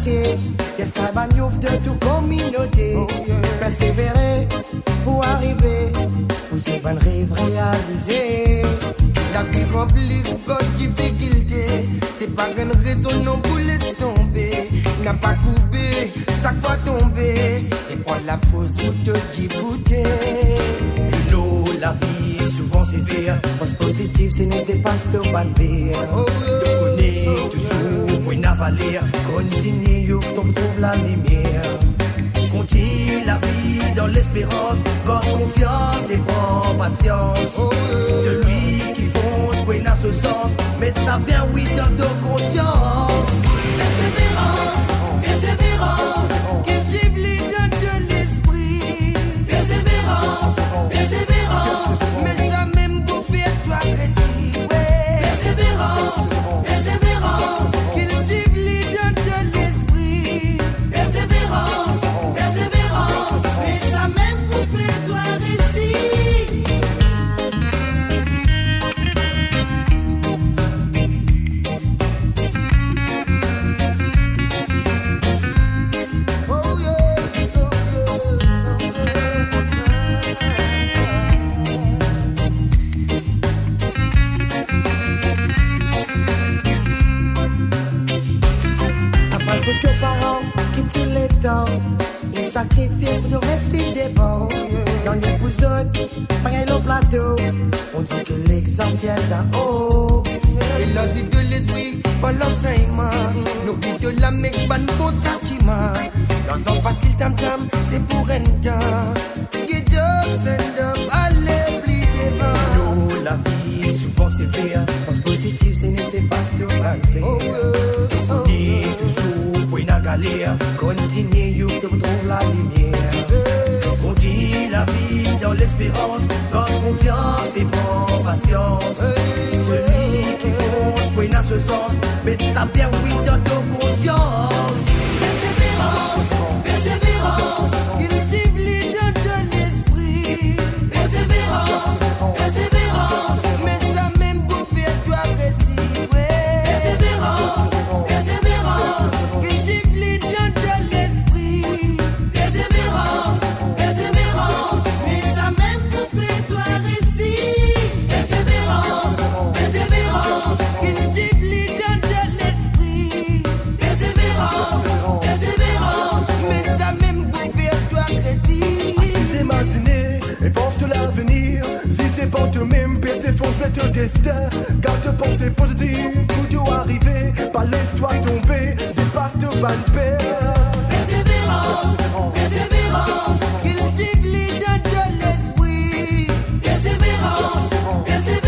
quartier, des sabagnouf de toute communauté. Persévérer pour arriver, pour ces bonnes rêves réalisés. La vie remplie de difficultés, c'est pas une raison non pour laisser tomber. N'a pas coupé, chaque fois tombé, et prendre la fausse route Djibouti. Nous, la vie, souvent sévère, pense positif, c'est n'est dépasse de bonne pire. De connaître toujours pour une avaler, continue, on trouve la lumière. Continue la vie dans l'espérance, garde confiance et prends patience. Celui qui fonce pour une ce sens, met ça bien oui dans ton conscience. Persévérance, persévérance, qui stimule de l'esprit. Persévérance, persévérance, mais ça même pour faire toi récit. Persévérance, persévérance, qui stimule de l'esprit. Persévérance, persévérance, mais ça même pour faire toi récit. Ils sacrifient pour te rester devant. Dans les vous autres, pareil au plateau. On dit que l'exemple vient d'en haut. Et l'asile de l'esprit, pas l'enseignement. Nourrit de la mec, ban beau sentiment. Dans un facile tam-tam, c'est pour un temps. Get up, stand up, allez, plie devant. Nous, la vie, souvent sévère. Pense positif, c'est n'est dépasse de malheur. On est toujours pour une galère. Continue, tu trouves la lumière. Continue la vie dans l'espérance. Garde confiance et prends patience. Celui qui fonce pour une ce sens, met ça bien oui dans ton conscience. Persévérance, persévérance, il stimule de l'esprit. Persévérance, persévérance, mais ça même pour faire toi récit. Persévérance, persévérance, il stimule de l'esprit. Persévérance, persévérance, mais ça même pour faire toi récit. Persévérance, persévérance, il stimule de l'esprit. Persévérance, persévérance, mais ça même pour faire toi récit. Assise imaginer et pense de l'avenir. Si c'est pas toi-même, persévérance fait ton destin. Garde pensée positive pour tout arriver. Pas laisse-toi tomber, dépasse de bonne paix. Persévérance, persévérance, qu'il stimule de l'esprit. Persévérance, persévérance.